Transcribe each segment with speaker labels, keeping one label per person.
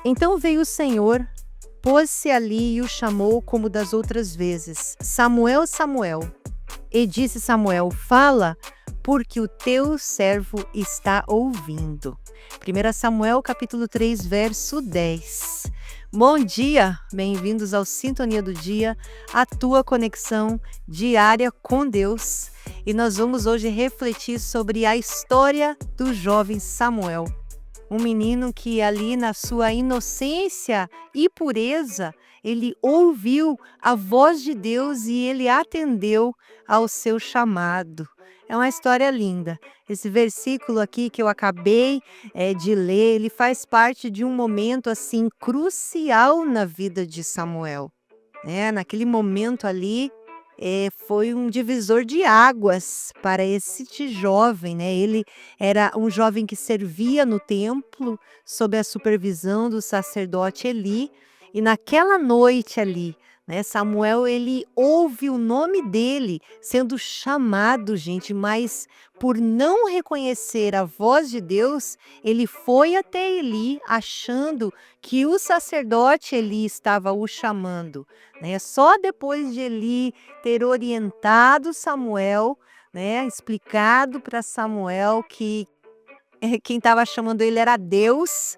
Speaker 1: Então veio o Senhor, pôs-se ali e o chamou como das outras vezes: Samuel, Samuel. E disse Samuel: Fala, porque o teu servo está ouvindo. 1 Samuel capítulo 3, verso 10. Bom dia, bem-vindos ao Sintonia do Dia, a tua conexão diária com Deus. E nós vamos hoje refletir sobre a história do jovem Samuel. Um menino que ali na sua inocência e pureza, ele ouviu a voz de Deus e ele atendeu ao seu chamado. É uma história linda. Esse versículo aqui que eu acabei de ler, ele faz parte de um momento assim crucial na vida de Samuel, né? Naquele momento ali, foi um divisor de águas para esse jovem, né? Ele era um jovem que servia no templo sob a supervisão do sacerdote Eli, e naquela noite ali, né, Samuel ele ouve o nome dele sendo chamado, gente, mas por não reconhecer a voz de Deus, ele foi até Eli achando que o sacerdote Eli estava o chamando, né? Só depois de Eli ter orientado Samuel, né, explicado para Samuel que quem estava chamando ele era Deus,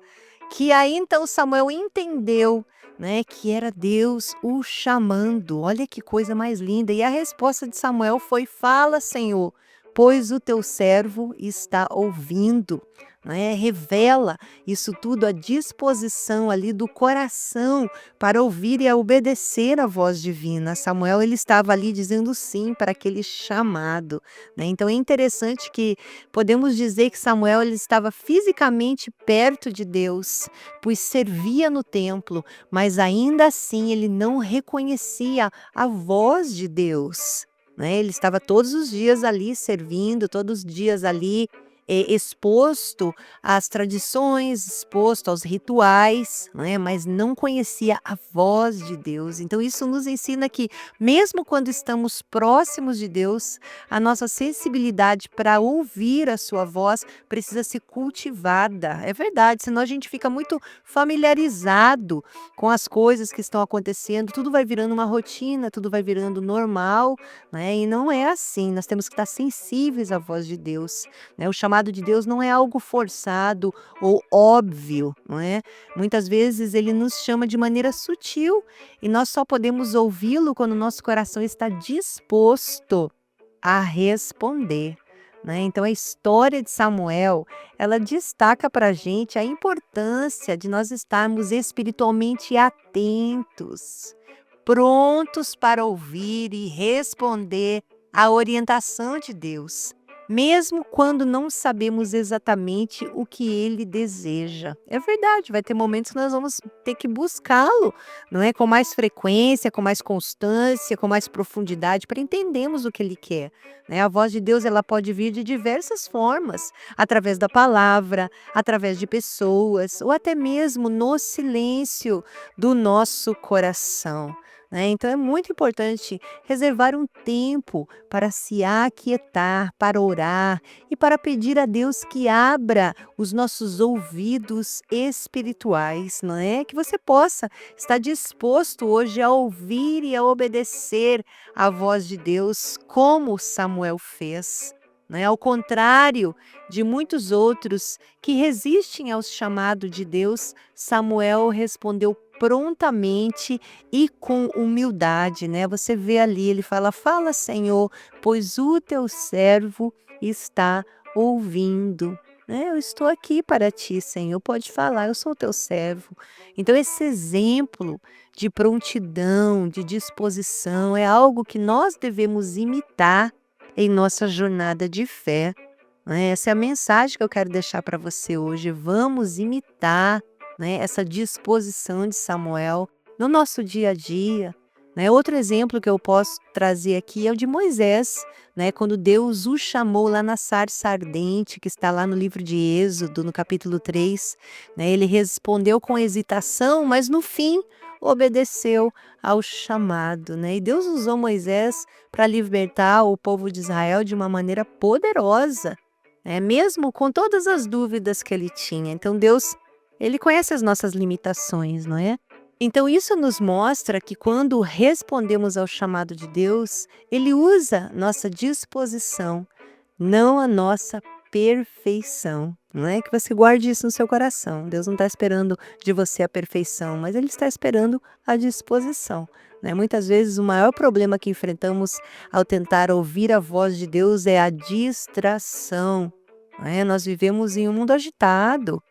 Speaker 1: que aí então Samuel entendeu, né, que era Deus o chamando. Olha que coisa mais linda. E a resposta de Samuel foi: Fala, Senhor, pois o teu servo está ouvindo. Né? Revela isso tudo, a disposição ali do coração para ouvir e a obedecer a voz divina. Samuel ele estava ali dizendo sim para aquele chamado, né? Então é interessante que podemos dizer que Samuel ele estava fisicamente perto de Deus, pois servia no templo, mas ainda assim ele não reconhecia a voz de Deus, né? Ele estava todos os dias ali servindo, todos os dias ali exposto às tradições, exposto aos rituais, né? Mas não conhecia a voz de Deus. Então isso nos ensina que mesmo quando estamos próximos de Deus, a nossa sensibilidade para ouvir a sua voz precisa ser cultivada. É verdade, senão a gente fica muito familiarizado com as coisas que estão acontecendo, tudo vai virando uma rotina, tudo vai virando normal, né? E não é assim, nós temos que estar sensíveis à voz de Deus, né? O chamado de Deus não é algo forçado ou óbvio, não é? Muitas vezes ele nos chama de maneira sutil e nós só podemos ouvi-lo quando o nosso coração está disposto a responder, né? Então a história de Samuel, ela destaca para a gente a importância de nós estarmos espiritualmente atentos, prontos para ouvir e responder à orientação de Deus, mesmo quando não sabemos exatamente o que ele deseja. É verdade, vai ter momentos que nós vamos ter que buscá-lo, não é? Com mais frequência, com mais constância, com mais profundidade, para entendermos o que ele quer, né? A voz de Deus ela pode vir de diversas formas, através da palavra, através de pessoas, ou até mesmo no silêncio do nosso coração, né? Então é muito importante reservar um tempo para se aquietar, para orar e para pedir a Deus que abra os nossos ouvidos espirituais, não é? Que você possa estar disposto hoje a ouvir e a obedecer a voz de Deus, como Samuel fez. Né? Ao contrário de muitos outros que resistem ao chamado de Deus, Samuel respondeu prontamente e com humildade, né? Você vê ali, ele fala: Fala, Senhor, pois o teu servo está ouvindo. Né? Eu estou aqui para ti, Senhor, pode falar, eu sou o teu servo. Então esse exemplo de prontidão, de disposição, é algo que nós devemos imitar em nossa jornada de fé, né? Essa é a mensagem que eu quero deixar para você hoje. Vamos imitar, né, essa disposição de Samuel no nosso dia a dia, né? Outro exemplo que eu posso trazer aqui é o de Moisés, né? Quando Deus o chamou lá na sarça ardente, que está lá no livro de Êxodo, no capítulo 3, né? Ele respondeu com hesitação, mas no fim obedeceu ao chamado, né? E Deus usou Moisés para libertar o povo de Israel de uma maneira poderosa, mesmo com todas as dúvidas que ele tinha. Então Deus Ele conhece as nossas limitações, não é? Então isso nos mostra que quando respondemos ao chamado de Deus, Ele usa nossa disposição, não a nossa perfeição, não é? Que você guarde isso no seu coração. Deus não está esperando de você a perfeição, mas Ele está esperando a disposição, né? Muitas vezes o maior problema que enfrentamos ao tentar ouvir a voz de Deus é a distração, não é? Nós vivemos em um mundo agitado,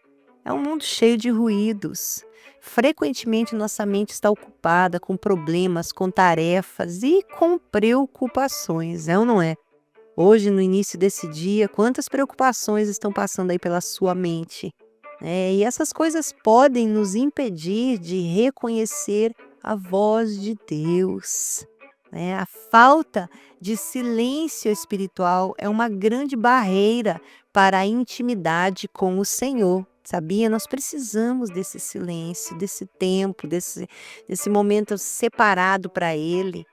Speaker 1: é um mundo cheio de ruídos. Frequentemente nossa mente está ocupada com problemas, com tarefas e com preocupações, é ou não é? Hoje, no início desse dia, quantas preocupações estão passando aí pela sua mente, né? E essas coisas podem nos impedir de reconhecer a voz de Deus, né? A falta de silêncio espiritual é uma grande barreira para a intimidade com o Senhor. Sabia? Nós precisamos desse silêncio, desse tempo, desse momento separado para Ele.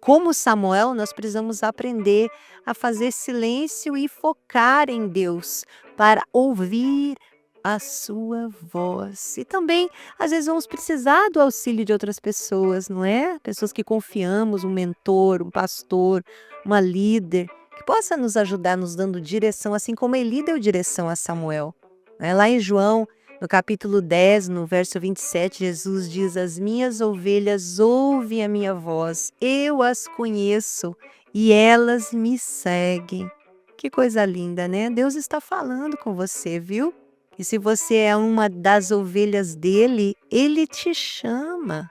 Speaker 1: Como Samuel, nós precisamos aprender a fazer silêncio e focar em Deus para ouvir a sua voz. E também, às vezes, vamos precisar do auxílio de outras pessoas, não é? Pessoas que confiamos, um mentor, um pastor, uma líder, que possa nos ajudar nos dando direção, assim como Eli deu direção a Samuel. Lá em João, no capítulo 10, no verso 27, Jesus diz: As minhas ovelhas ouvem a minha voz, eu as conheço e elas me seguem. Que coisa linda, né? Deus está falando com você, viu? E se você é uma das ovelhas dele, ele te chama,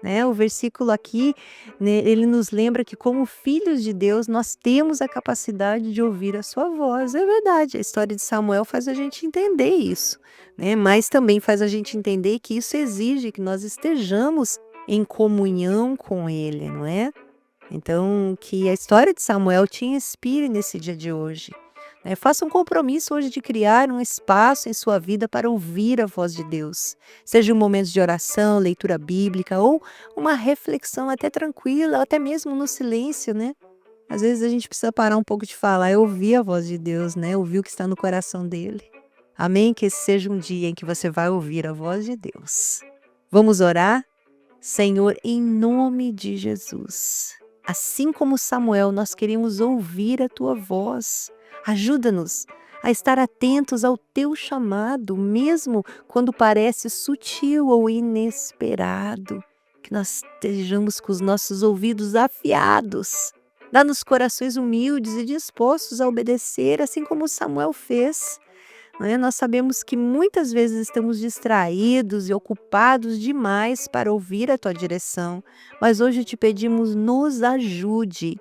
Speaker 1: né? O versículo aqui, né, ele nos lembra que como filhos de Deus, nós temos a capacidade de ouvir a sua voz. É verdade, a história de Samuel faz a gente entender isso, né? Mas também faz a gente entender que isso exige que nós estejamos em comunhão com ele, não é? Então, que a história de Samuel te inspire nesse dia de hoje, né? Faça um compromisso hoje de criar um espaço em sua vida para ouvir a voz de Deus. Seja um momento de oração, leitura bíblica ou uma reflexão até tranquila, ou até mesmo no silêncio, né? Às vezes a gente precisa parar um pouco de falar e ouvir a voz de Deus, né? Ouvir o que está no coração dele. Amém? Que esse seja um dia em que você vai ouvir a voz de Deus. Vamos orar? Senhor, em nome de Jesus, assim como Samuel, nós queremos ouvir a tua voz. Ajuda-nos a estar atentos ao teu chamado, mesmo quando parece sutil ou inesperado. Que nós estejamos com os nossos ouvidos afiados. Dá-nos corações humildes e dispostos a obedecer, assim como Samuel fez. Não é? Nós sabemos que muitas vezes estamos distraídos e ocupados demais para ouvir a tua direção, mas hoje te pedimos, nos ajude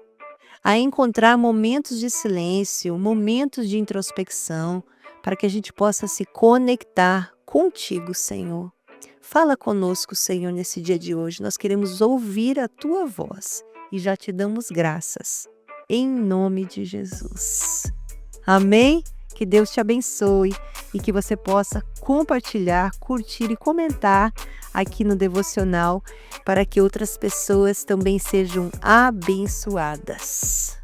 Speaker 1: a encontrar momentos de silêncio, momentos de introspecção, para que a gente possa se conectar contigo, Senhor. Fala conosco, Senhor, nesse dia de hoje. Nós queremos ouvir a tua voz e já te damos graças. Em nome de Jesus. Amém? Que Deus te abençoe e que você possa compartilhar, curtir e comentar aqui no devocional para que outras pessoas também sejam abençoadas.